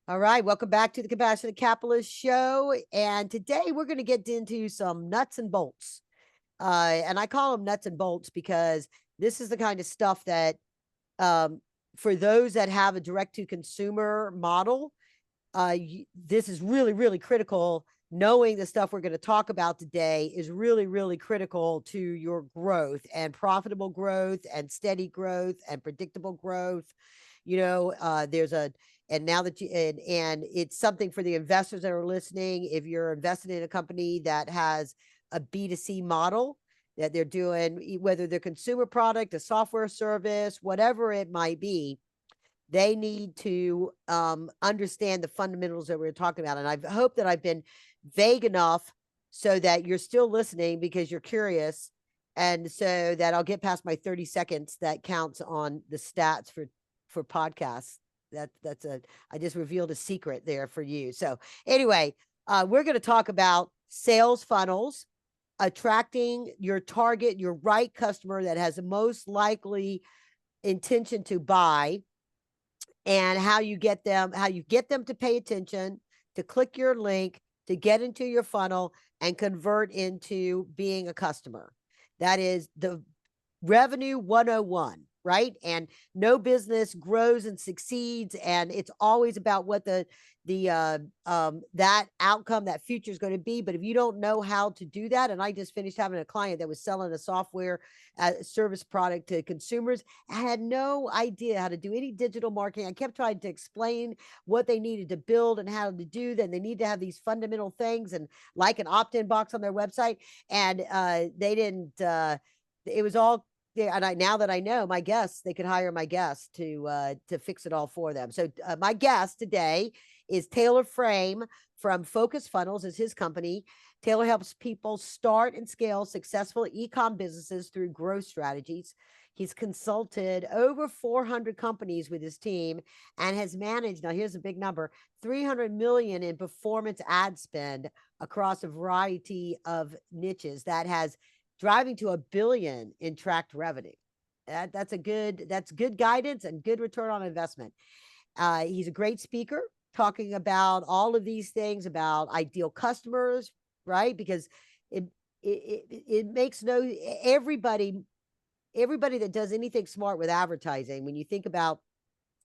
All right, welcome back to the Compassionate Capitalist Show. And today we're going to get into some nuts and bolts. And I call them nuts and bolts because this is the kind of stuff that, um, for those that have a direct to consumer model, this is really, really critical. Knowing the stuff we're going to talk about today is really, really critical to your growth and profitable growth and steady growth and predictable growth. There's a, and now that and it's something for the investors that are listening. If you're invested in a company that has a B2C model that they're doing, whether they're consumer product, a software service, whatever it might be, they need to understand the fundamentals that we're talking about. And I hope that I've been vague enough so that you're still listening because you're curious. And so that I'll get past my 30 seconds that counts on the stats for podcasts. I just revealed a secret there for you. So anyway, we're going to talk about sales funnels, attracting your target, your right customer that has the most likely intention to buy, and how you get them to pay attention, to click your link, to get into your funnel and convert into being a customer. That is the revenue 101, right? And no business grows and succeeds, and it's always about what that outcome, that future is going to be. But if you don't know how to do that, and I just finished having a client that was selling a software service product to consumers. I had no idea how to do any digital marketing. I kept trying to explain what they needed to build and how to do that. They need to have these fundamental things and like an opt-in box on their website. And they didn't, it was all, yeah, and now that I know my guests, they could hire my guests to fix it all for them. So my guest today is Taylor Frame from Focus Funnels, is his company. Taylor helps people start and scale successful e-com businesses through growth strategies. He's consulted over 400 companies with his team and has managed, now here's a big number, 300 million in performance ad spend across a variety of niches that has driving to $1 billion in tracked revenue. That's good guidance and good return on investment. He's a great speaker, talking about all of these things about ideal customers, right? Because it makes no everybody that does anything smart with advertising, when you think about,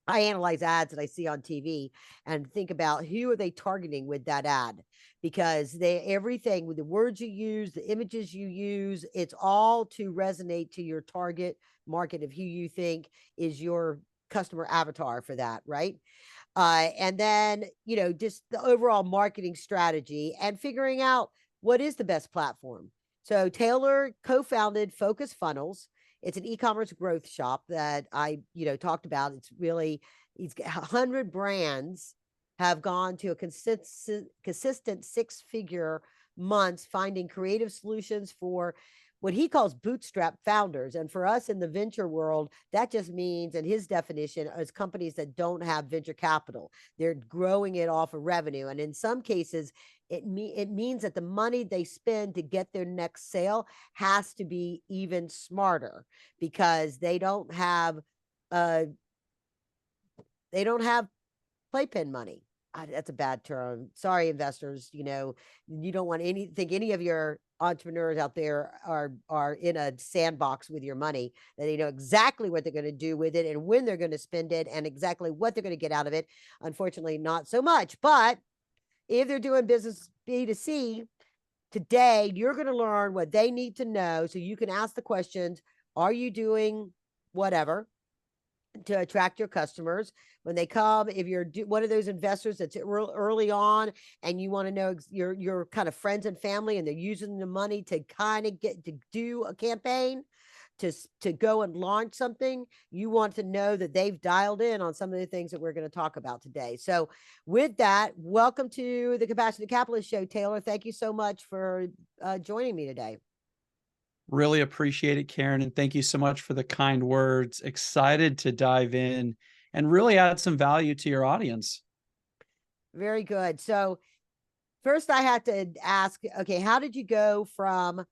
I analyze ads that I see on TV and think about who are they targeting with that ad, because everything with the words you use, the images you use, it's all to resonate to your target market of who you think is your customer avatar for that, right? And then, just the overall marketing strategy and figuring out what is the best platform. So Taylor co-founded Focus Funnels. It's an e-commerce growth shop that I, talked about. It's really, he's got 100 brands have gone to a consistent six-figure months, finding creative solutions for what he calls bootstrap founders. And for us in the venture world, that just means, and his definition is companies that don't have venture capital. They're growing it off of revenue. And in some cases, it means that the money they spend to get their next sale has to be even smarter, because they don't have playpen money. That's a bad term. Sorry, investors. You don't want any of your entrepreneurs out there are in a sandbox with your money, that they know exactly what they're going to do with it and when they're going to spend it and exactly what they're going to get out of it. Unfortunately, not so much. But if they're doing business B2C, today you're going to learn what they need to know so you can ask the questions. Are you doing whatever to attract your customers when they come? If you're one of those investors that's early on and you want to know your kind of friends and family, and they're using the money to kind of get to do a campaign to go and launch something, you want to know that they've dialed in on some of the things that we're going to talk about today. So with that, welcome to the Compassionate Capitalist Show, Taylor. Thank you so much for joining me today. Really appreciate it, Karen, and thank you so much for the kind words. Excited to dive in and really add some value to your audience. Very good. So first I had to ask, okay, how did you go from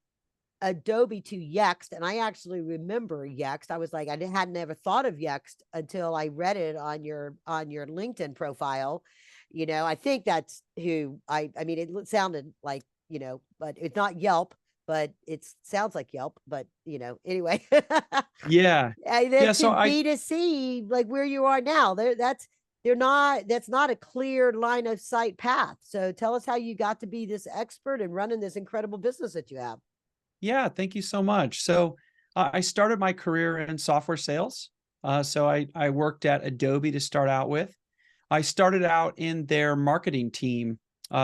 Adobe to Yext, and I actually remember Yext. I was like, hadn't ever thought of Yext until I read it on your LinkedIn profile. I think that's who I mean, it sounded like, but it's not Yelp, but it sounds like Yelp, but anyway. Yeah. And Yeah. then So to I, B2C, like where you are now, that's not a clear line of sight path. So tell us how you got to be this expert and running this incredible business that you have. yeah, thank you so much. So I started my career in software sales. So I worked at Adobe to start out with. I started out in their marketing team.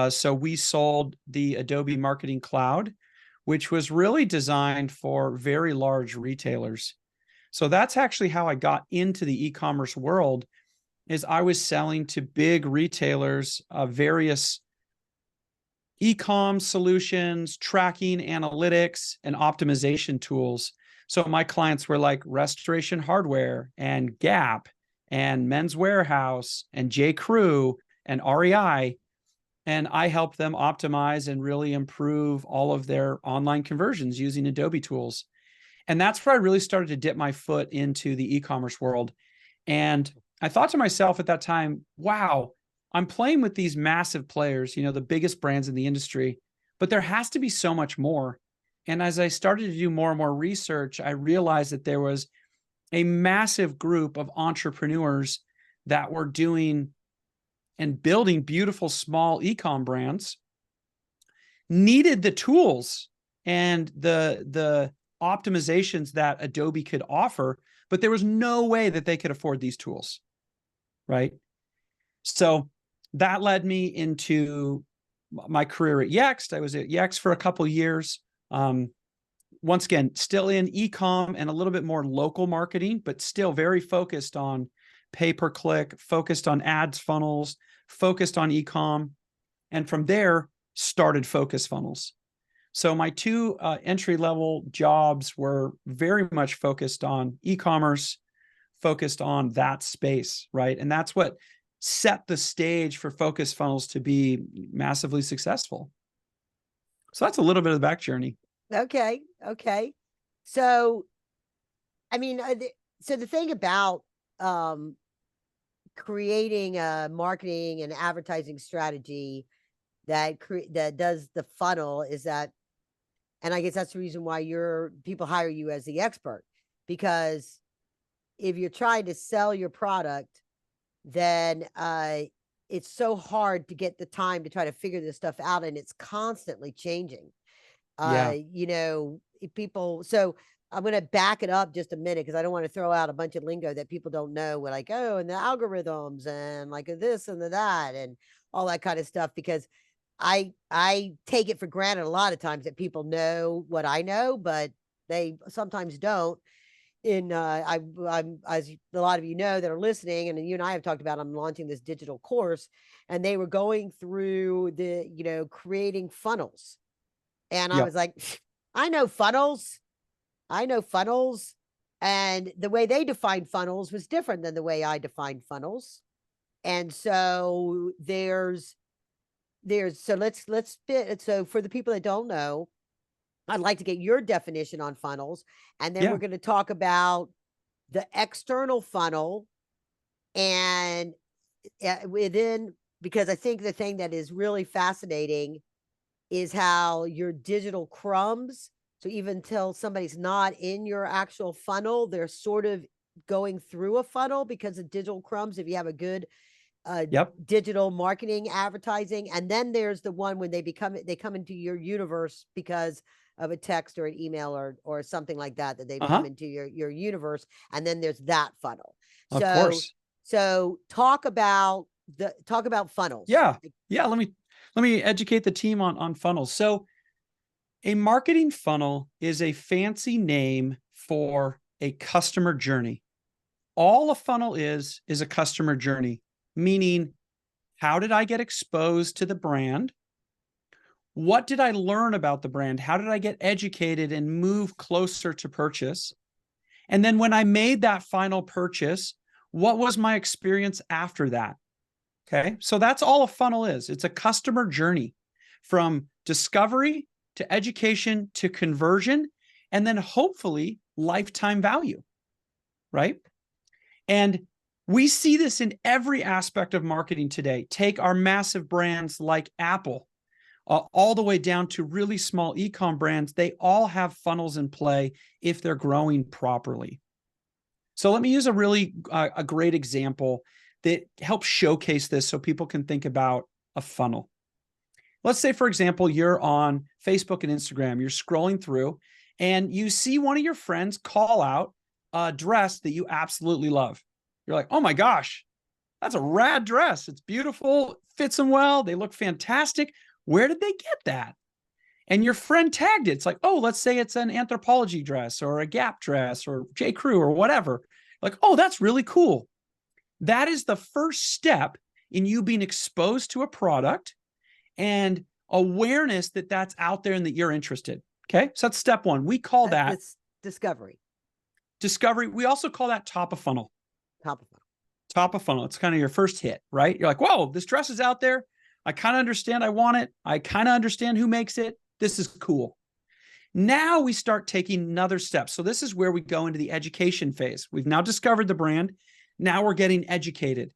So we sold the Adobe Marketing Cloud, which was really designed for very large retailers. So that's actually how I got into the e-commerce world, is I was selling to big retailers, various e-com solutions, tracking, analytics, and optimization tools. So my clients were like Restoration Hardware and Gap and Men's Warehouse and J. Crew and REI. And I helped them optimize and really improve all of their online conversions using Adobe tools. And that's where I really started to dip my foot into the e-commerce world. And I thought to myself at that time, wow, I'm playing with these massive players, the biggest brands in the industry, but there has to be so much more. And as I started to do more and more research, I realized that there was a massive group of entrepreneurs that were doing and building beautiful small e-com brands, needed the tools and the optimizations that Adobe could offer, but there was no way that they could afford these tools, right? So that led me into my career at Yext. I was at Yext for a couple of years. Once again, still in e-com and a little bit more local marketing, but still very focused on pay-per-click, focused on ads funnels, focused on e-com. And from there, started Focus Funnels. So my two entry-level jobs were very much focused on e-commerce, focused on that space, right? And that's what set the stage for Focus Funnels to be massively successful. So that's a little bit of the back journey. Okay. Okay. So, I mean, so the thing about um, creating a marketing and advertising strategy that does the funnel is that, and I guess that's the reason why people hire you as the expert, because if you're trying to sell your product, then it's so hard to get the time to try to figure this stuff out, and it's constantly changing. Yeah. People. So I'm going to back it up just a minute because I don't want to throw out a bunch of lingo that people don't know. We're like, oh, and the algorithms and like this and the that and all that kind of stuff, because I take it for granted a lot of times that people know what I know, but they sometimes don't. I'm, as a lot of you know that are listening, and you and I have talked about, I'm launching this digital course, and they were going through creating funnels, and I Yeah. was like, I know funnels. I know funnels. And the way they defined funnels was different than the way I defined funnels. And so so let's fit. So for the people that don't know, I'd like to get your definition on funnels. And then we're Yeah. going to talk about the external funnel and within, because I think the thing that is really fascinating is how your digital crumbs. So even until somebody's not in your actual funnel, they're sort of going through a funnel because of digital crumbs. If you have a good Yep. digital marketing advertising, and then there's the one when they come into your universe because of a text or an email or something like that they've come Uh-huh. into your universe, and then there's that funnel. Of So course. talk about funnels. Yeah. Yeah. Let me educate the team on funnels. So a marketing funnel is a fancy name for a customer journey. All a funnel is a customer journey, meaning how did I get exposed to the brand? What did I learn about the brand? How did I get educated and move closer to purchase? And then when I made that final purchase, what was my experience after that? Okay. So that's all a funnel is. It's a customer journey from discovery to education to conversion, and then hopefully lifetime value, right? And we see this in every aspect of marketing today. Take our massive brands like Apple, all the way down to really small e-com brands. They all have funnels in play if they're growing properly. So let me use a really a great example that helps showcase this so people can think about a funnel. Let's say, for example, you're on Facebook and Instagram, you're scrolling through and you see one of your friends call out a dress that you absolutely love. You're like, oh my gosh, that's a rad dress. It's beautiful, fits them well, they look fantastic. Where did they get that? And your friend tagged it. It's like, oh, let's say it's an Anthropologie dress or a Gap dress or J. Crew or whatever. Like, oh, that's really cool. That is the first step in you being exposed to a product and awareness that that's out there and that you're interested. Okay. So that's step one. We call that discovery. Discovery. We also call that top of funnel. Top of funnel. Top of funnel. It's kind of your first hit, right? You're like, whoa, this dress is out there. I kind of understand I want it. I kind of understand who makes it. This is cool. Now we start taking another step. So this is where we go into the education phase. We've now discovered the brand. Now we're getting educated.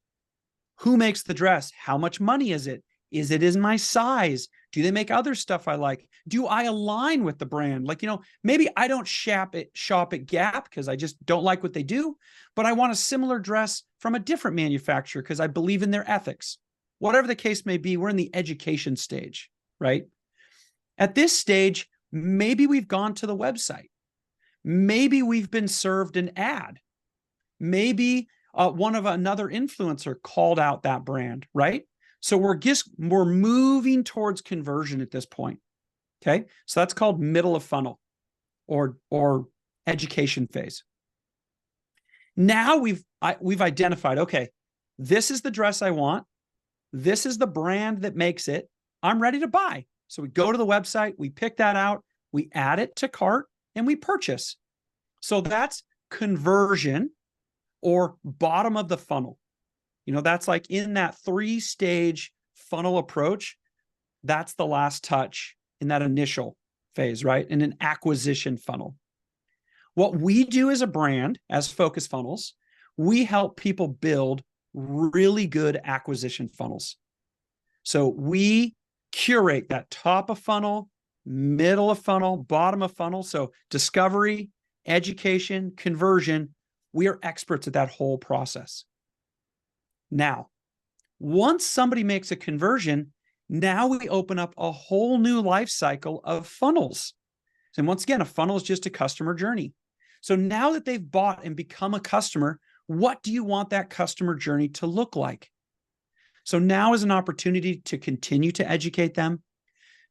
Who makes the dress? How much money is it? Is it in my size? Do they make other stuff I like? Do I align with the brand? Like, maybe I don't shop at Gap because I just don't like what they do, but I want a similar dress from a different manufacturer because I believe in their ethics. Whatever the case may be, we're in the education stage, right? At this stage, maybe we've gone to the website. Maybe we've been served an ad. Maybe another influencer called out that brand, right? So we're moving towards conversion at this point. Okay. So that's called middle of funnel or education phase. Now we've identified, okay, this is the dress I want. This is the brand that makes it. I'm ready to buy. So we go to the website, we pick that out, we add it to cart, and we purchase. So that's conversion or bottom of the funnel. That's like in that 3-stage funnel approach. That's the last touch in that initial phase, right? In an acquisition funnel. What we do as a brand, as Focus Funnels, we help people build really good acquisition funnels. So we curate that top of funnel, middle of funnel, bottom of funnel. So discovery, education, conversion, we are experts at that whole process. Now, once somebody makes a conversion, now we open up a whole new life cycle of funnels. And once again, a funnel is just a customer journey. So now that they've bought and become a customer, what do you want that customer journey to look like? So now is an opportunity to continue to educate them,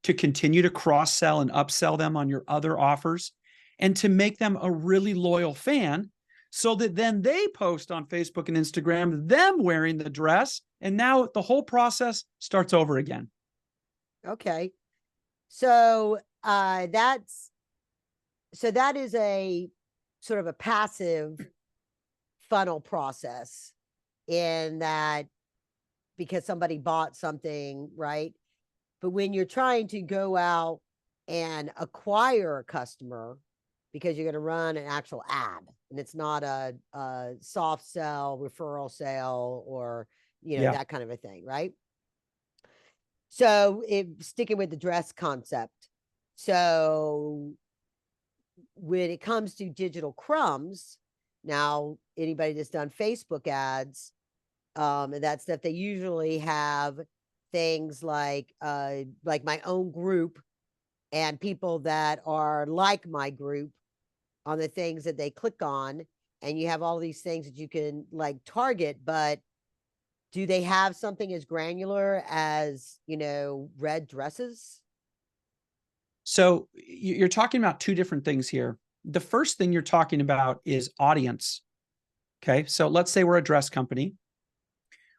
to continue to cross-sell and upsell them on your other offers, and to make them a really loyal fan so that then they post on Facebook and Instagram, them wearing the dress, and now the whole process starts over again. Okay. So that is a sort of a passive funnel process in that because somebody bought something, right? But when you're trying to go out and acquire a customer, because you're going to run an actual ad and it's not a soft sell, referral sale, or, that kind of a thing, right? So sticking with the dress concept. So when it comes to digital crumbs, now anybody that's done Facebook ads, and that stuff, they usually have things like my own group and people that are like my group on the things that they click on, and you have all these things that you can like target, but do they have something as granular as, red dresses? So you're talking about two different things here. The first thing you're talking about is audience. Okay. So let's say we're a dress company.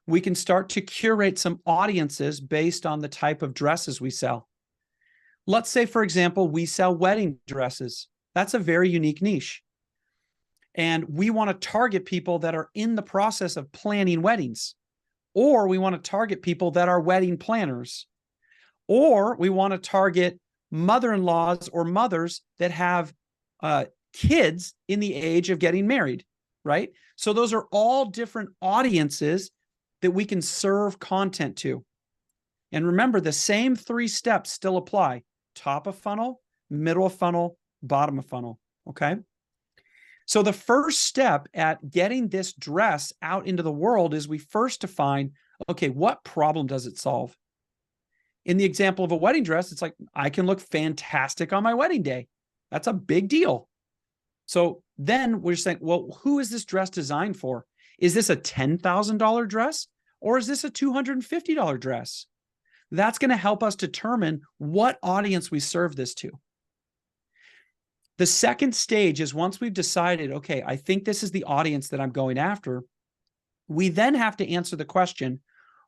We can start to curate some audiences based on the type of dresses we sell. Let's say, for example, we sell wedding dresses. That's a very unique niche. And we want to target people that are in the process of planning weddings, or we want to target people that are wedding planners, or we want to target mother-in-laws or mothers that have kids in the age of getting married, right? So those are all different audiences that we can serve content to. And remember, the same 3 steps still apply: top of funnel, middle of funnel, bottom of funnel. Okay. So the first step at getting this dress out into the world is we first define, okay, what problem does it solve? In the example of a wedding dress, it's like, I can look fantastic on my wedding day. That's a big deal. So then we're saying, well, who is this dress designed for? Is this a $10,000 dress or is this a $250 dress? That's going to help us determine what audience we serve this to. The second stage is, once we've decided, okay, I think this is the audience that I'm going after, we then have to answer the question,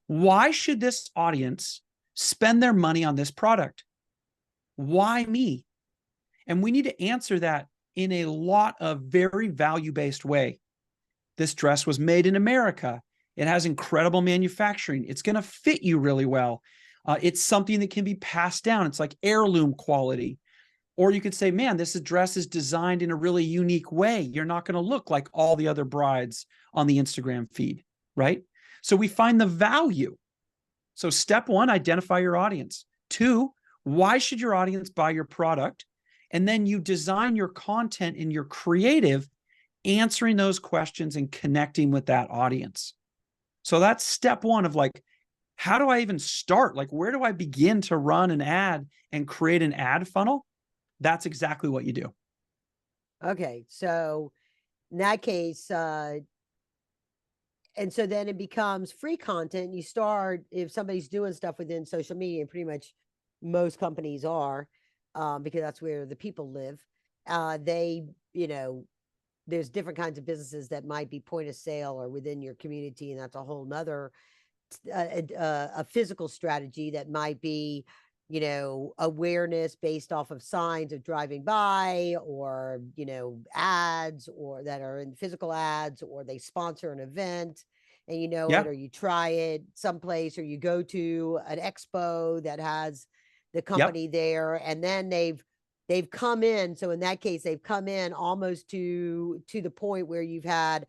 why should this audience spend their money on this product? Why me? And we need to answer that in a lot of very value-based way. This dress was made in America. It has incredible manufacturing. It's going to fit you really well. It's something that can be passed down. It's like heirloom quality. Or you could say, man, this dress is designed in a really unique way. You're not going to look like all the other brides on the Instagram feed, right? So we find the value. So step 1, identify your audience. 2, why should your audience buy your product? And then you design your content and your creative answering those questions and connecting with that audience. So that's step 1 of like, how do I even start? Like, where do I begin to run an ad and create an ad funnel? That's exactly what you do. Okay. So in that case, and so then it becomes free content. You start, if somebody's doing stuff within social media, and pretty much most companies are, because that's where the people live. They, there's different kinds of businesses that might be point of sale or within your community, and that's a whole nother a physical strategy that might be, awareness based off of signs of driving by, or ads, or that are in physical ads, or they sponsor an event and Yeah. it, or you try it someplace, or you go to an expo that has the Yep. company there, and then they've come in. So in that case, they've come in almost to the point where you've had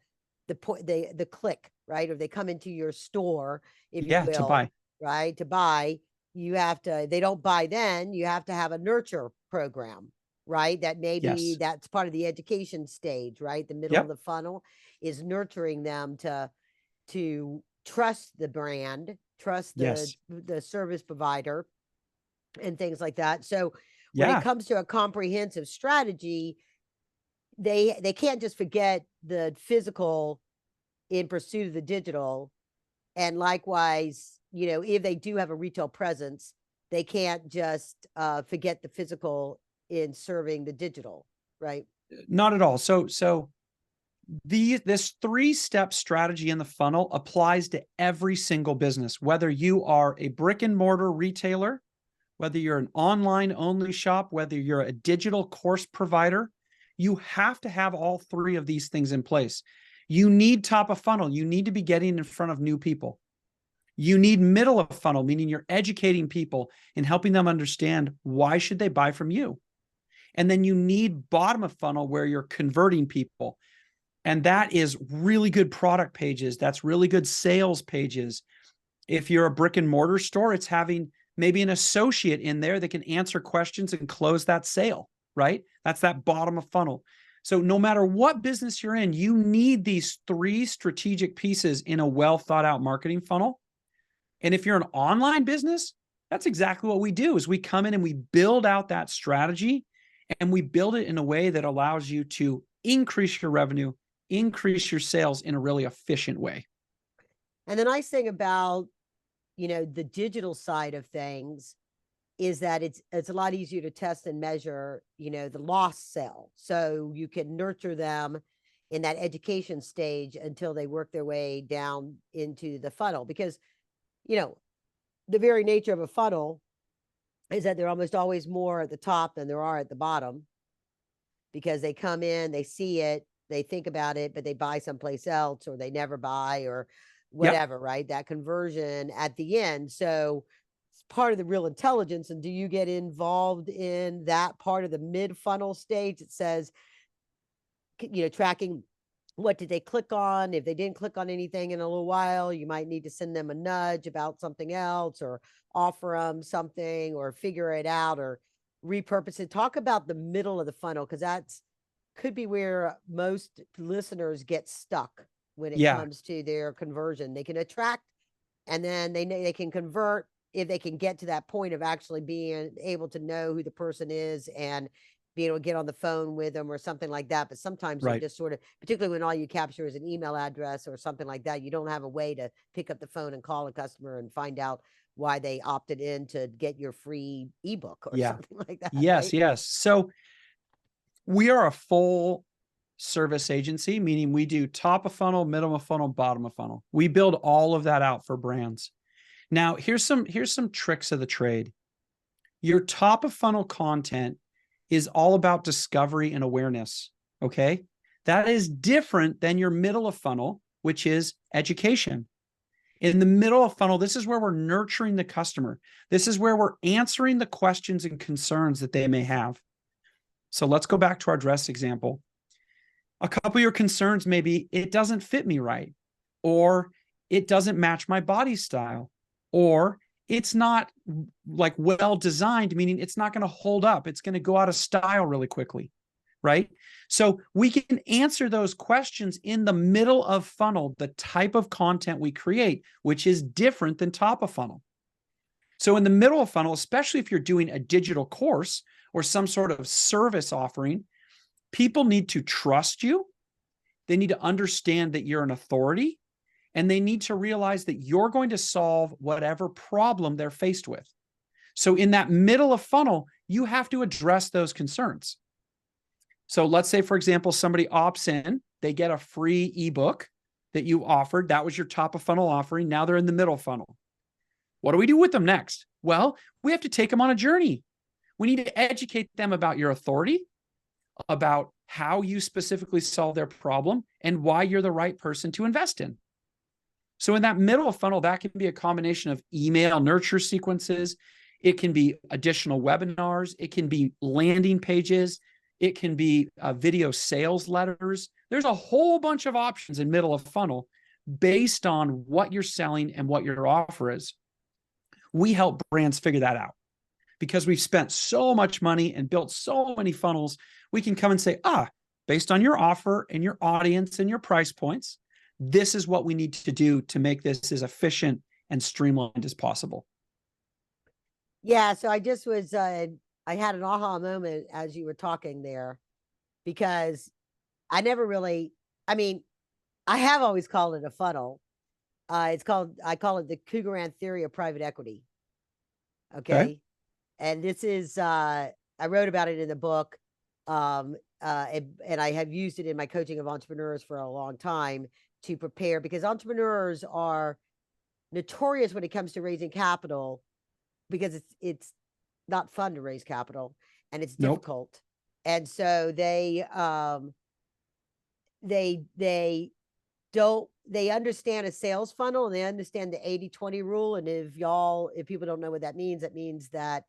the click, right? Or they come into your store, if you Yeah. To will, buy. right? To buy. You have to, they don't buy then, you have to have a nurture program, right? That maybe Yes. that's part of the education stage, right? The middle of Yep. the funnel is nurturing them to trust the brand, trust Yes. the service provider, and things like that. So when it Yeah. comes to a comprehensive strategy, they can't just forget the physical in pursuit of the digital. And likewise, if they do have a retail presence, they can't just forget the physical in serving the digital, right? Not at all. So this 3-step strategy in the funnel applies to every single business, whether you are a brick and mortar retailer, whether you're an online only shop, whether you're a digital course provider. You have to have all 3 of these things in place. You need top of funnel. You need to be getting in front of new people. You need middle of funnel, meaning you're educating people and helping them understand why should they buy from you. And then you need bottom of funnel, where you're converting people. And that is really good product pages. That's really good sales pages. If you're a brick and mortar store, it's having maybe an associate in there that can answer questions and close that sale, right? That's that bottom of funnel. So no matter what business you're in, you need these 3 strategic pieces in a well thought out marketing funnel. And if you're an online business, that's exactly what we do. Is we come in and we build out that strategy, and we build it in a way that allows you to increase your revenue, increase your sales in a really efficient way. And the nice thing about, the digital side of things is that it's a lot easier to test and measure, the lost sale. So you can nurture them in that education stage until they work their way down into the funnel. Because, the very nature of a funnel is that there are almost always more at the top than there are at the bottom, because they come in, they see it, they think about it, but they buy someplace else, or they never buy, or Yep. whatever, right? That conversion at the end. So part of the real intelligence. And do you get involved in that part of the mid funnel stage? It says, tracking what did they click on. If they didn't click on anything in a little while, you might need to send them a nudge about something else, or offer them something, or figure it out, or repurpose it. Talk about the middle of the funnel, because that's could be where most listeners get stuck when it Yeah, comes to their conversion. They can attract, and then they can convert if they can get to that point of actually being able to know who the person is and be able to get on the phone with them or something like that. But sometimes they're right. just sort of, particularly when all you capture is an email address or something like that, you don't have a way to pick up the phone and call a customer and find out why they opted in to get your free ebook or Yeah. something like that, Yes, right? yes. So we are a full service agency, meaning we do top of funnel, middle of funnel, bottom of funnel. We build all of that out for brands. Now, here's some tricks of the trade. Your top of funnel content is all about discovery and awareness. Okay. That is different than your middle of funnel, which is education. In the middle of funnel, this is where we're nurturing the customer. This is where we're answering the questions and concerns that they may have. So let's go back to our dress example. A couple of your concerns may be, it doesn't fit me right, or it doesn't match my body style, or it's not like well designed, meaning it's not going to hold up. It's going to go out of style really quickly, right? So we can answer those questions in the middle of funnel, the type of content we create, which is different than top of funnel. So in the middle of funnel, especially if you're doing a digital course or some sort of service offering, people need to trust you. They need to understand that you're an authority, and they need to realize that you're going to solve whatever problem they're faced with. So in that middle of funnel, you have to address those concerns. So let's say, for example, somebody opts in, they get a free ebook that you offered. That was your top of funnel offering. Now they're in the middle funnel. What do we do with them next? Well, we have to take them on a journey. We need to educate them about your authority, about how you specifically solve their problem, and why you're the right person to invest in. So in that middle of funnel, that can be a combination of email nurture sequences. It can be additional webinars. It can be landing pages. It can be video sales letters. There's a whole bunch of options in middle of funnel based on what you're selling and what your offer is. We help brands figure that out because we've spent so much money and built so many funnels. We can come and say, based on your offer and your audience and your price points, this is what we need to do to make this as efficient and streamlined as possible. Yeah. So I just was, I had an aha moment as you were talking there, because I never really, I mean, I have always called it a funnel. I call it the Kugarand theory of private equity. Okay. Okay. And this is, I wrote about it in the book. And I have used it in my coaching of entrepreneurs for a long time to prepare, because entrepreneurs are notorious when it comes to raising capital, because it's not fun to raise capital, and it's Nope. difficult. And so they don't, they understand a sales funnel, and they understand the 80-20 rule. And if people don't know what that means that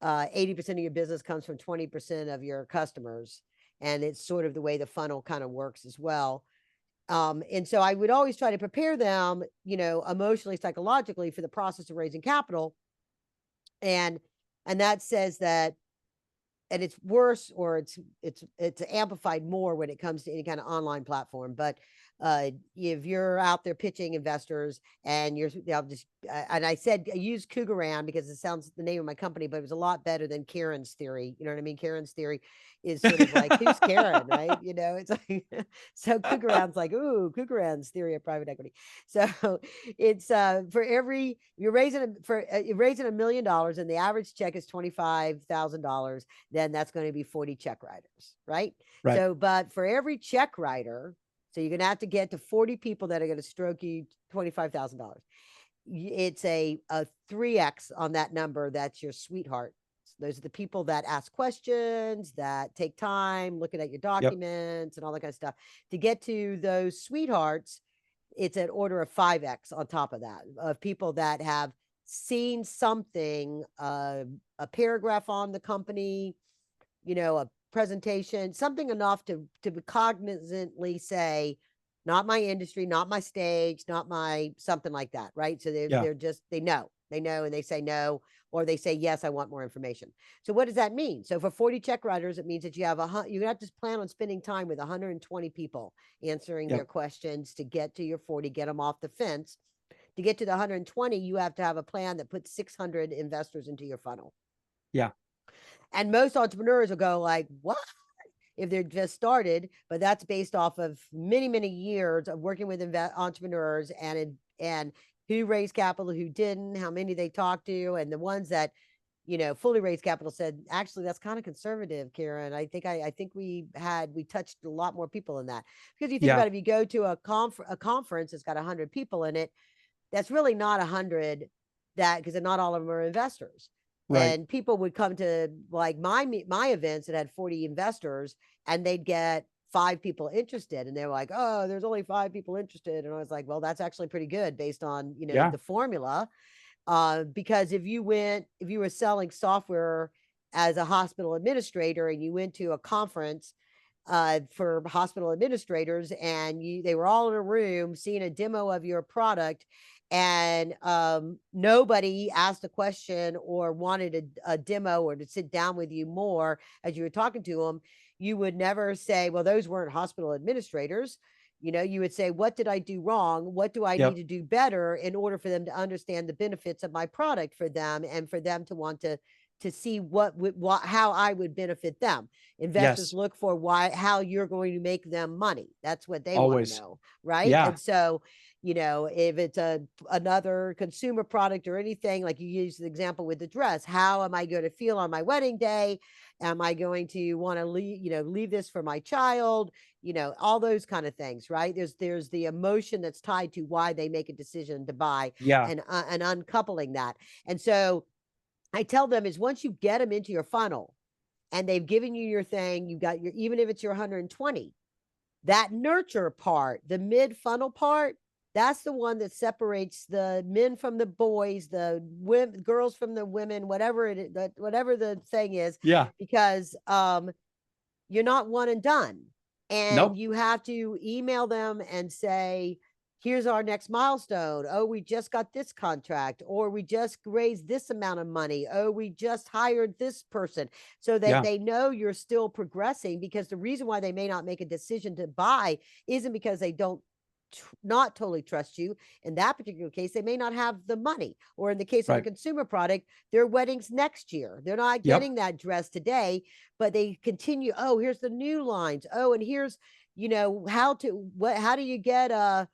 80% of your business comes from 20% of your customers. And it's sort of the way the funnel kind of works as well. And so I would always try to prepare them, emotionally, psychologically, for the process of raising capital. And that says that, and it's worse, or it's amplified more when it comes to any kind of online platform. But if you're out there pitching investors, and and I said I use Kugarand because it sounds the name of my company, but it was a lot better than Karen's theory. You know what I mean? Karen's theory is sort of like, who's Karen, right? It's like, so Kugarand's like, ooh, Kugarand's theory of private equity. So it's for every, you're raising $1 million, and the average check is $25,000, then that's going to be 40 check writers, right? Right. So, but for every check writer, so you're going to have to get to 40 people that are going to stroke you $25,000. It's a 3x on that number. That's your sweetheart. Those are the people that ask questions, that take time looking at your documents and all that kind of stuff. To get to those sweethearts, it's an order of 5x on top of that, of people that have seen something, a paragraph on the company, a presentation, something enough to cognizantly say, not my industry, not my stage, not my something like that, right? So Yeah. they're just they know, and they say no, or they say yes, I want more information. So what does that mean? So for 40 check writers, it means that you have to plan on spending time with 120 people answering their Yep. questions to get to your 40, get them off the fence. To get to the 120, you have to have a plan that puts 600 investors into your funnel. Yeah. And most entrepreneurs will go like, what? If they're just started, but that's based off of many, many years of working with entrepreneurs and who raised capital, who didn't, how many they talked to, and the ones that fully raised capital said, actually, that's kind of conservative, Karen. I think we touched a lot more people in that, because you think Yeah. about it, if you go to a conference that's got 100 people in it, that's really not 100, that because not all of them are investors. Right. And people would come to like my events that had 40 investors, and they'd get 5 people interested, and they were like, oh, there's only 5 people interested. And I was like, well, that's actually pretty good based on Yeah. the formula. Because if you were selling software as a hospital administrator, and you went to a conference for hospital administrators, and they were all in a room seeing a demo of your product, and nobody asked a question or wanted a demo or to sit down with you more as you were talking to them, you would never say, well, those weren't hospital administrators. You would say, what did I do wrong? What do I need Yep. to do better in order for them to understand the benefits of my product for them, and for them to want to see how I would benefit them. Investors Yes. look for how you're going to make them money. That's what they want to Always. know, right? Yeah. And so, if it's another consumer product or anything, like you use the example with the dress, how am I going to feel on my wedding day? Am I going to want to leave this for my child? All those kind of things, right? There's the emotion that's tied to why they make a decision to buy, Yeah. and uncoupling that. And so I tell them is, once you get them into your funnel and they've given you your thing, you got even if it's your 120, that nurture part, the mid funnel part, that's the one that separates the men from the boys, the girls from the women, whatever the thing is, Yeah. because you're not one and done. And Nope. you have to email them and say, here's our next milestone. Oh, we just got this contract, or we just raised this amount of money. Oh, we just hired this person, so that Yeah. they know you're still progressing. Because the reason why they may not make a decision to buy isn't because they don't not totally trust you. In that particular case, they may not have the money, or in the case of a Right. consumer product, their weddings next year, they're not Yep. getting that dress today, but they continue, oh, here's the new lines, oh, and here's how do you get a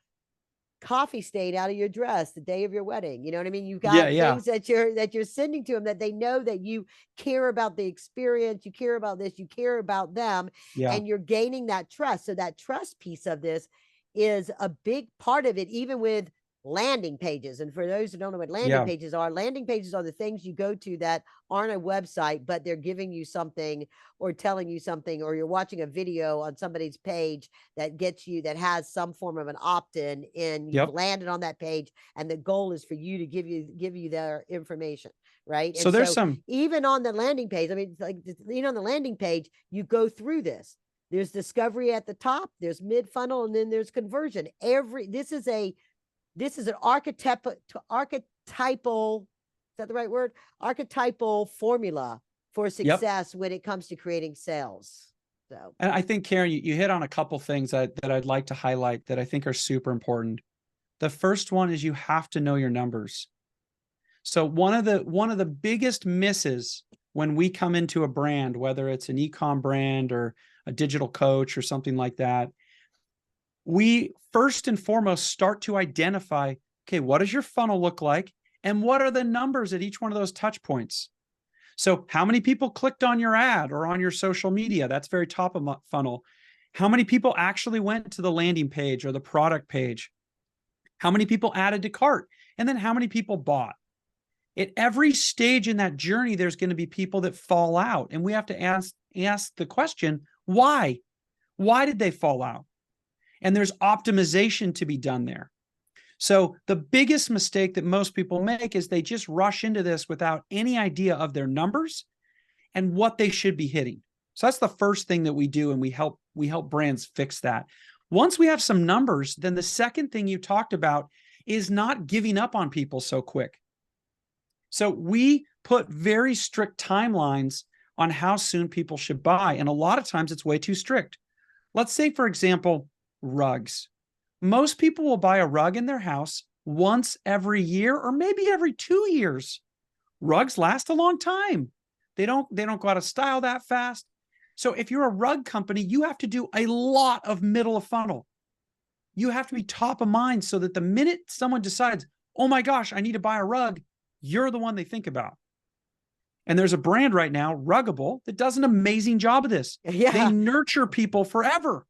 coffee stain out of your dress the day of your wedding? You know what I mean? You've Yeah. got Yeah. things that you're sending to them, that they know that you care about the experience, you care about this, you care about them, Yeah. and you're gaining that trust. So that trust piece of this is a big part of it, even with landing pages. And for those who don't know what Yeah. landing pages are the things you go to that aren't a website, but they're giving you something or telling you something, or you're watching a video on somebody's page that has some form of an opt-in, and you've Yep. landed on that page, and the goal is for you to give you their information, right? So And there's so some, even on the landing page, I mean, like, on the landing page, you go through this. There's discovery at the top, there's mid funnel, and then there's conversion. This is an archetypal, is that the right word? Archetypal formula for yep. success when it comes to creating sales. So, And I think, Karen, you hit on a couple things that I'd like to highlight that I think are super important. The first one is you have to know your numbers. So one of the biggest misses when we come into a brand, whether it's an e-com brand or a digital coach or something like that, we first and foremost start to identify, okay, what does your funnel look like? And what are the numbers at each one of those touch points? So how many people clicked on your ad or on your social media? That's very top of funnel. How many people actually went to the landing page or the product page? How many people added to cart? And then how many people bought? At every stage in that journey, there's going to be people that fall out. And we have to ask the question, why? Why did they fall out? And there's optimization to be done there. So the biggest mistake that most people make is they just rush into this without any idea of their numbers and what they should be hitting. So that's the first thing that we do, and we help brands fix that. Once we have some numbers, then the second thing you talked about is not giving up on people so quick. So we put very strict timelines on how soon people should buy, and a lot of times it's way too strict. Let's say, for example, rugs. Most people will buy a rug in their house once every year or maybe every 2 years. Rugs last a long time. They don't go out of style that fast. So if you're a rug company, you have to do a lot of middle of funnel. You have to be top of mind so that the minute someone decides, oh my gosh, I need to buy a rug, you're the one they think about. And there's a brand right now, Ruggable, that does an amazing job of this. Yeah. They nurture people forever,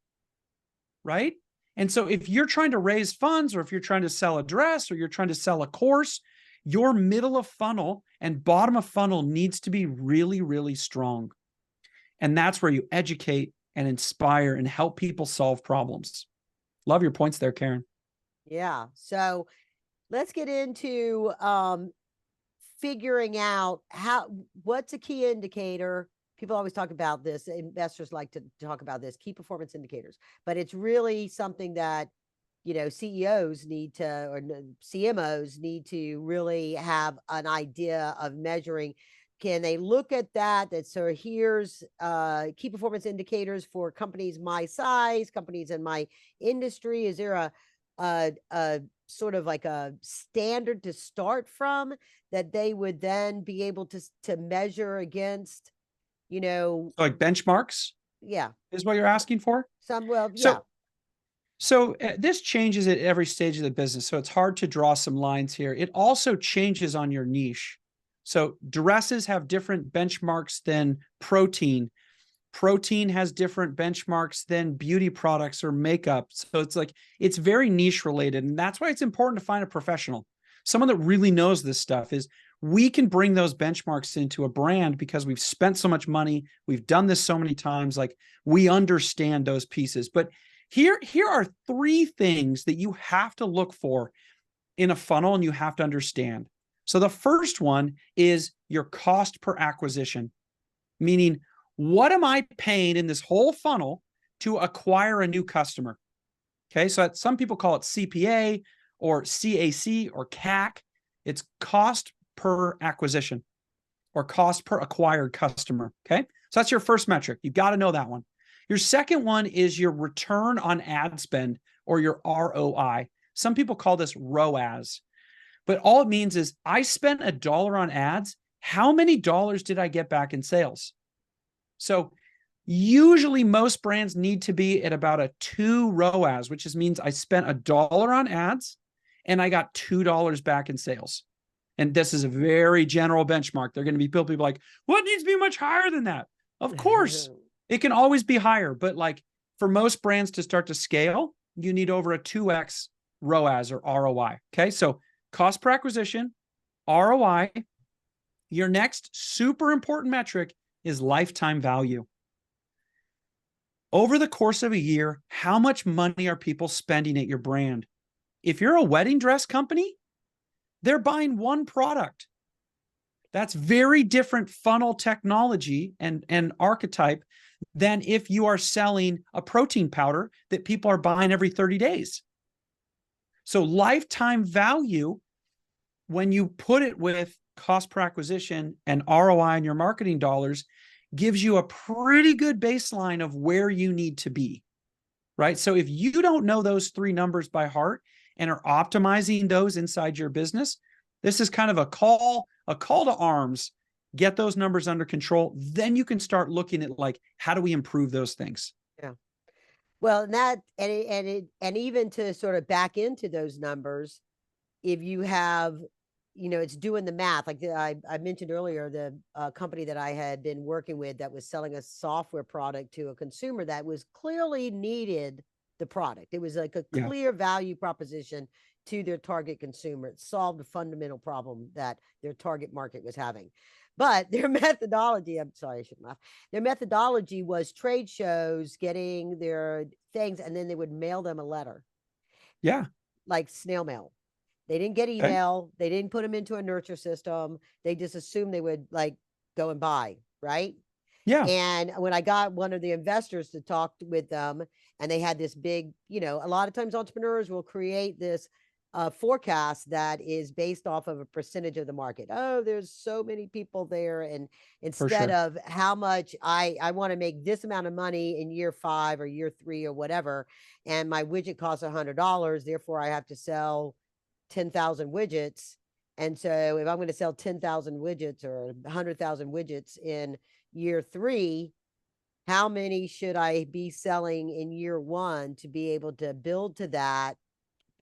right? And so if you're trying to raise funds, or if you're trying to sell a dress, or you're trying to sell a course, your middle of funnel and bottom of funnel needs to be really, really strong. And that's where you educate and inspire and help people solve problems. Love your points there, Karen. Yeah. So let's get into figuring out what's a key indicator. People always talk about this. Investors like to talk about this, key performance indicators, but it's really something that, CEOs need to, or CMOs need to really have an idea of measuring. Can they look at that? So here's key performance indicators for companies my size, companies in my industry. Is there a sort of like a standard to start from that they would then be able to measure against, Like benchmarks? Yeah. Is what you're asking for? Yeah. So this changes at every stage of the business. So it's hard to draw some lines here. It also changes on your niche. So dresses have different benchmarks than protein. Protein has different benchmarks than beauty products or makeup. So it's very niche related. And that's why it's important to find a professional, someone that really knows this stuff. Is we can bring those benchmarks into a brand because we've spent so much money. We've done this so many times. Like, we understand those pieces. But here are 3 things that you have to look for in a funnel and you have to understand. So the first one is your cost per acquisition, meaning, what am I paying in this whole funnel to acquire a new customer? Okay, so some people call it CPA or CAC or CAC. It's cost per acquisition or cost per acquired customer. Okay, so that's your first metric. You've got to know that one. Your second one is your return on ad spend, or your ROI. Some people call this ROAS, but all it means is I spent $1 on ads. How many dollars did I get back in sales? So usually most brands need to be at about a 2 ROAS, which means I spent $1 on ads and I got $2 back in sales. And this is a very general benchmark. They're going to be people like, what needs to be much higher than that? Of course, it can always be higher. But like, for most brands to start to scale, you need over a 2x ROAS or ROI. Okay, so cost per acquisition, ROI. Your next super important metric is lifetime value. Over the course of a year, how much money are people spending at your brand? If you're a wedding dress company, they're buying one product. That's very different funnel technology and archetype than if you are selling a protein powder that people are buying every 30 days. So lifetime value, when you put it with cost per acquisition and ROI on your marketing dollars, gives you a pretty good baseline of where you need to be, right? So if you don't know those 3 numbers by heart and are optimizing those inside your business, this is kind of a call to arms. Get those numbers under control. Then you can start looking at, like, how do we improve those things? Yeah. Well, and even to sort of back into those numbers, if you have, it's doing the math. Like I mentioned earlier, the company that I had been working with that was selling a software product to a consumer that was clearly needed the product. It was like a clear value proposition to their target consumer. It solved a fundamental problem that their target market was having. But their methodology, I'm sorry, I shouldn't laugh. Their methodology was trade shows, getting their things, and then they would mail them a letter. Yeah. Like snail mail. They didn't get Okay. email. They didn't put them into a nurture system. They just assumed they would like go and buy, right? Yeah, And when I got one of the investors to talk with them, and they had this big, a lot of times entrepreneurs will create this forecast that is based off of a percentage of the market. Oh, there's so many people there, and for instead sure. of how much I want to make this amount of money in year 5 or year 3 or whatever, and my widget costs $100, therefore I have to sell 10,000 widgets. And so if I'm going to sell 10,000 widgets or 100,000 widgets in year 3, how many should I be selling in year 1 to be able to build to that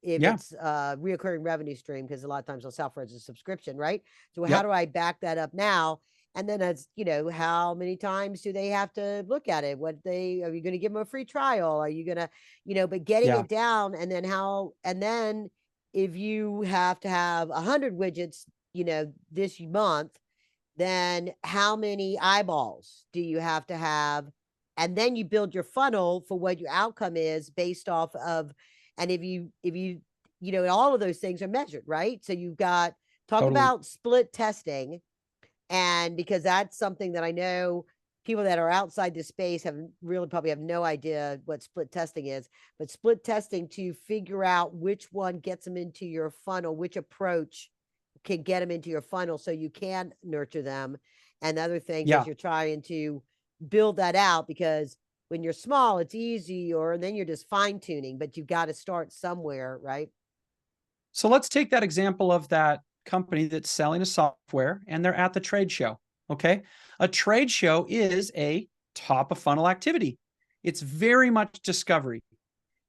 if Yeah. it's a reoccurring revenue stream? Because a lot of times on software it's a subscription, right? So how Yep. do I back that up now? And then as how many times do they have to look at it? What they are you going to give them a free trial? Are you going to, but getting Yeah. it down, and then if you have to have 100 widgets, this month, then how many eyeballs do you have to have? And then you build your funnel for what your outcome is based off of, and all of those things are measured, right? So you've got, talk Totally. about split testing. And because that's something that I know people that are outside the space have really probably have no idea what split testing is, but split testing to figure out which one gets them into your funnel, which approach can get them into your funnel so you can nurture them, and other things as Yeah. you're trying to build that out. Because when you're small, it's easy, or then you're just fine tuning, but you've got to start somewhere, right? So let's take that example of that company that's selling a software and they're at the trade show. Okay. A trade show is a top of funnel activity. It's very much discovery.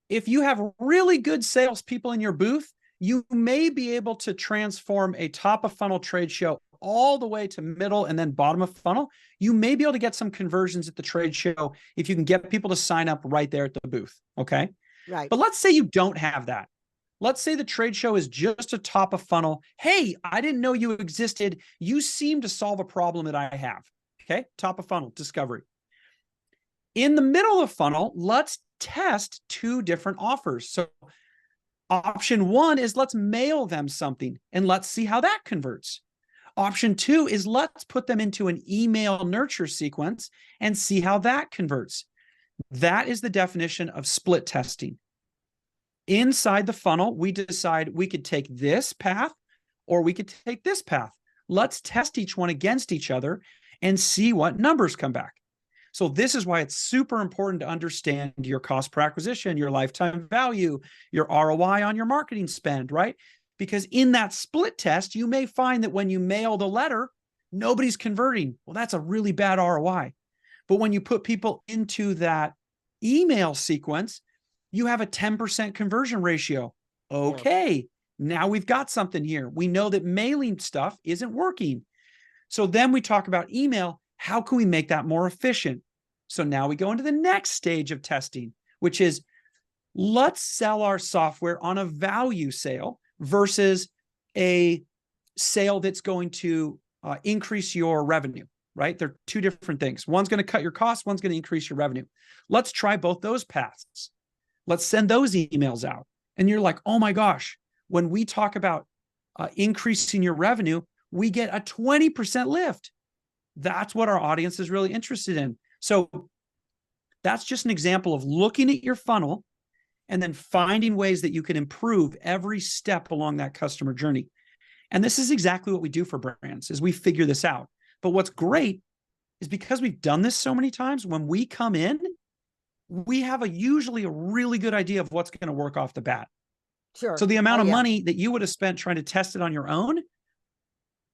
If you have really good salespeople in your booth, you may be able to transform a top of funnel trade show all the way to middle and then bottom of funnel. You may be able to get some conversions at the trade show if you can get people to sign up right there at the booth. Okay. Right. But let's say you don't have that. Let's say the trade show is just a top of funnel. Hey, I didn't know you existed. You seem to solve a problem that I have. Okay. Top of funnel, discovery. In the middle of the funnel, let's test 2 different offers. So option 1 is let's mail them something and let's see how that converts. Option 2 is let's put them into an email nurture sequence and see how that converts. That is the definition of split testing. Inside the funnel, we decide we could take this path or we could take this path. Let's test each one against each other and see what numbers come back. So this is why it's super important to understand your cost per acquisition, your lifetime value, your ROI on your marketing spend, right? Because in that split test, you may find that when you mail the letter, nobody's converting. Well, that's a really bad ROI. But when you put people into that email sequence, you have a 10% conversion ratio. Yeah. Okay, now we've got something here. We know that mailing stuff isn't working. So then we talk about email. How can we make that more efficient? So now we go into the next stage of testing, which is let's sell our software on a value sale versus a sale that's going to increase your revenue, right? They're 2 different things. One's going to cut your costs, one's going to increase your revenue. Let's try both those paths. Let's send those emails out. And you're like, oh my gosh, when we talk about increasing your revenue, we get a 20% lift. That's what our audience is really interested in. So that's just an example of looking at your funnel and then finding ways that you can improve every step along that customer journey. And this is exactly what we do for brands is we figure this out. But what's great is because we've done this so many times, when we come in, we have usually a really good idea of what's going to work off the bat. Sure. So the Oh amount of yeah. money that you would have spent trying to test it on your own,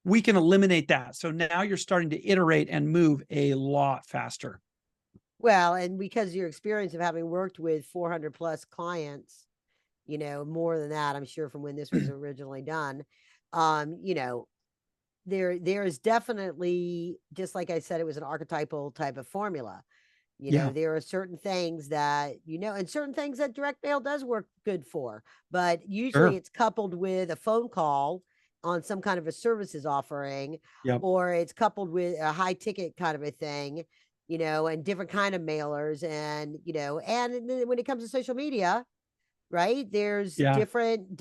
we can eliminate that. So now you're starting to iterate and move a lot faster. Well, and because your experience of having worked with 400 plus clients, more than that, I'm sure, from when this was originally done, um, you know, there is definitely, just like I said, it was an archetypal type of formula. Yeah, There are certain things that, and certain things that direct mail does work good for, but usually sure. it's coupled with a phone call on some kind of a services offering, Yep. or it's coupled with a high ticket kind of a thing, and different kind of mailers. And then when it comes to social media, right? There's Yeah. different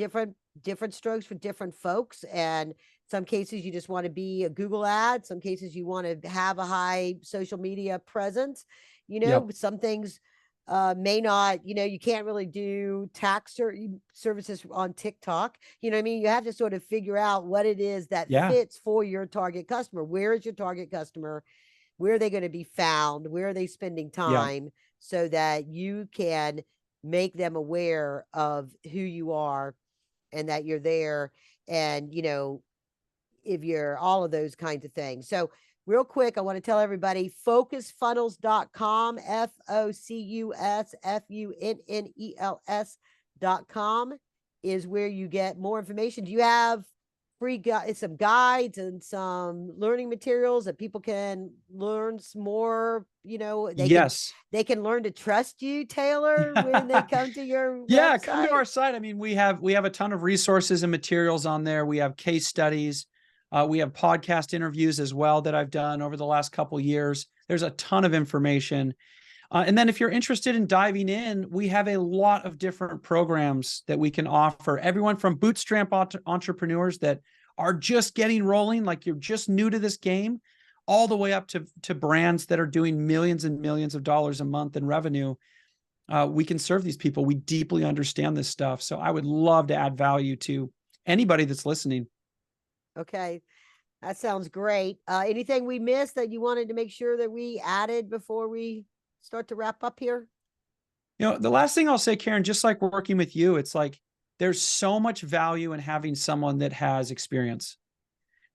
different strokes for different folks. And some cases you just want to be a Google ad. Some cases you want to have a high social media presence. Yep. Some things may not, you can't really do tax services on TikTok. You know what I mean? You have to sort of figure out what it is that Yeah. fits for your target customer. Where is your target customer? Where are they going to be found? Where are they spending Yeah. time so that you can make them aware of who you are and that you're there, and if you're all of those kinds of things. So real quick, I want to tell everybody focusfunnels.com, FOCUSFUNNELS.com is where you get more information. Do you have some guides and some learning materials that people can learn some more? Yes. They can learn to trust you, Taylor, when they come to your Yeah, come to website. our site. I mean, we have a ton of resources and materials on there. We have case studies. We have podcast interviews as well that I've done over the last couple of years. There's a ton of information. And then if you're interested in diving in, we have a lot of different programs that we can offer. Everyone from bootstrap entrepreneurs that are just getting rolling, like you're just new to this game, all the way up to brands that are doing millions and millions of dollars a month in revenue. We can serve these people. We deeply understand this stuff. So I would love to add value to anybody that's listening. Okay. That sounds great. Anything we missed that you wanted to make sure that we added before we start to wrap up here? The last thing I'll say, Karen, just like working with you, it's like there's so much value in having someone that has experience.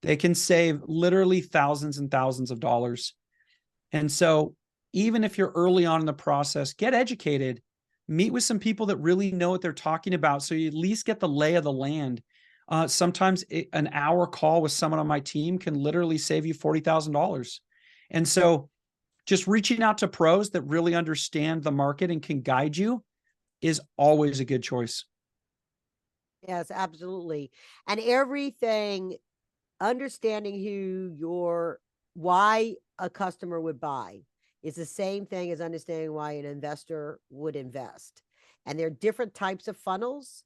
They can save literally thousands and thousands of dollars. And so even if you're early on in the process, get educated, meet with some people that really know what they're talking about. So you at least get the lay of the land. Sometimes an hour call with someone on my team can literally save you $40,000. And so just reaching out to pros that really understand the market and can guide you is always a good choice. Yes, absolutely. And everything, understanding why a customer would buy is the same thing as understanding why an investor would invest. And there are different types of funnels.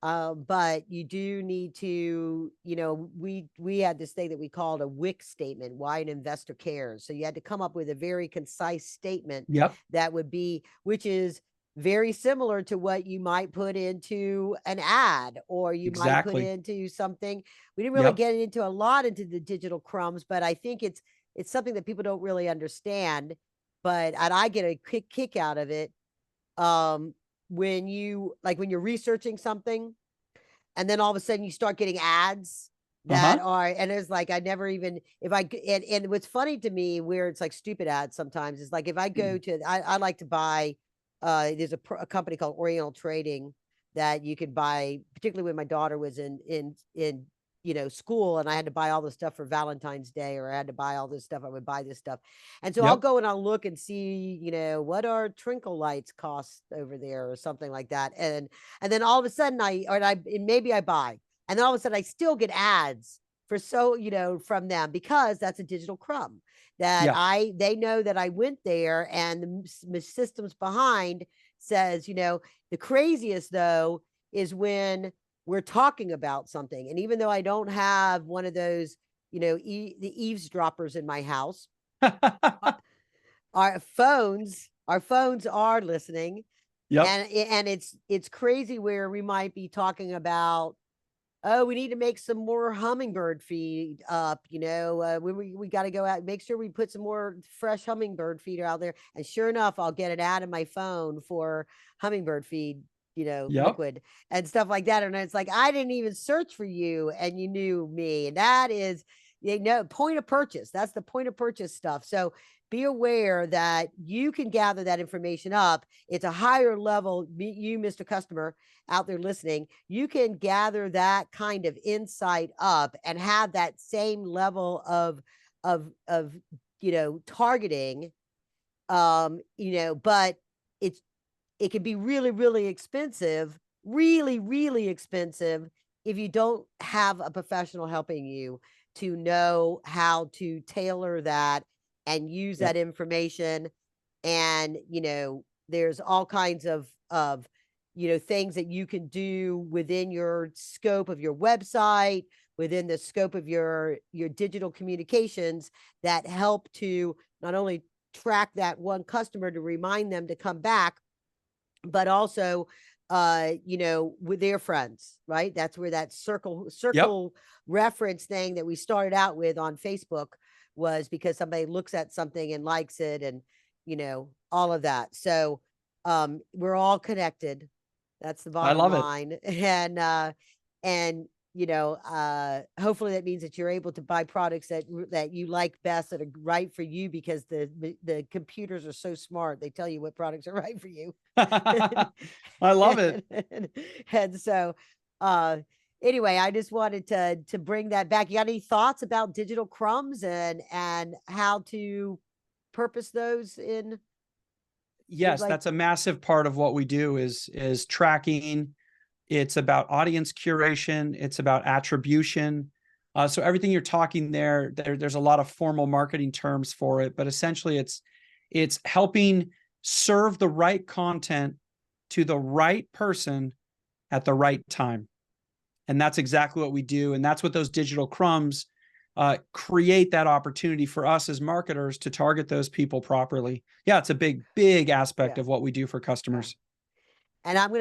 But you do need to, we had this thing that we called a WIC statement, why an investor cares. So you had to come up with a very concise statement Yep. that would be, which is very similar to what you might put into an ad, or you might put Exactly. into something. We didn't really Yep. get into a lot into the digital crumbs, but I think it's something that people don't really understand. And I get a kick out of it. When you're researching something, and then all of a sudden you start getting ads that Uh-huh. are, and it's like I never even, and what's funny to me, where it's like stupid ads sometimes, is like if I go to, I like to buy, there's a company called Oriental Trading that you could buy, particularly when my daughter was in school, and I had to buy all the stuff for Valentine's Day, or I had to buy all this stuff, I would buy this stuff. And so I'll Yep. go and I'll look and see, what our twinkle lights cost over there or something like that. And then all of a sudden maybe I buy, and then all of a sudden I still get ads from them, because that's a digital crumb that Yeah. they know that I went there, and the systems behind says, the craziest though is when we're talking about something. And even though I don't have one of those, the eavesdroppers in my house, our phones are listening. Yep. And it's crazy where we might be talking about, oh, we need to make some more hummingbird feed up, we got to go out and make sure we put some more fresh hummingbird feeder out there. And sure enough, I'll get an ad in my phone for hummingbird feed, Yep. liquid and stuff like that. And it's like, I didn't even search for you and you knew me. And that is, point of purchase. That's the point of purchase stuff. So be aware that you can gather that information up. It's a higher level. You, Mr. Customer, out there listening, you can gather that kind of insight up and have that same level of targeting. But it can be really, really expensive, really, really expensive, if you don't have a professional helping you to know how to tailor that and use that Yep. information. And there's all kinds of things that you can do within your scope of your website, within the scope of your digital communications that help to not only track that one customer to remind them to come back, but also with their friends, right? That's where that circle Yep. reference thing that we started out with on Facebook was because somebody looks at something and likes it, and all of that. So we're all connected. That's the I bottom love it. line. And hopefully that means that you're able to buy products that you like best, that are right for you, because the computers are so smart. They tell you what products are right for you. I love it. And so anyway, I just wanted to bring that back. You got any thoughts about digital crumbs and how to purpose those in Yes, like that's a massive part of what we do is tracking. It's about audience curation. It's about attribution. So everything you're talking there's a lot of formal marketing terms for it, but essentially it's helping serve the right content to the right person at the right time. And that's exactly what we do. And that's what those digital crumbs create, that opportunity for us as marketers to target those people properly. Yeah, it's a big aspect yeah. of what we do for customers. And I'm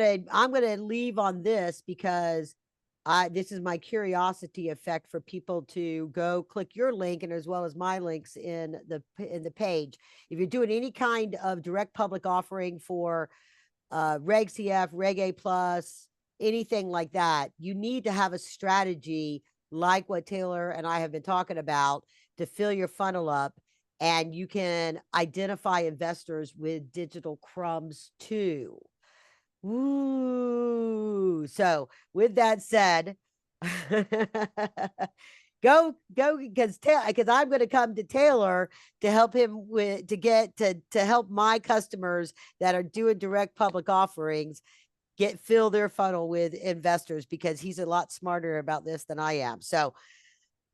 gonna leave on this because this is my curiosity effect for people to go click your link, and as well as my links in the page. If you're doing any kind of direct public offering for Reg CF, Reg A plus, anything like that, you need to have a strategy like what Taylor and I have been talking about to fill your funnel up. And you can identify investors with digital crumbs too. Ooh. So with that said, go because I'm going to come to Taylor to help him with to help my customers that are doing direct public offerings fill their funnel with investors, because he's a lot smarter about this than I am. So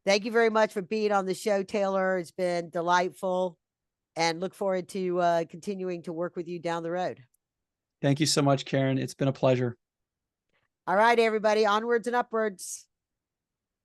thank you very much for being on the show, Taylor. It's been delightful, and look forward to continuing to work with you down the road. Thank you so much, Karen. It's been a pleasure. All right, everybody, onwards and upwards.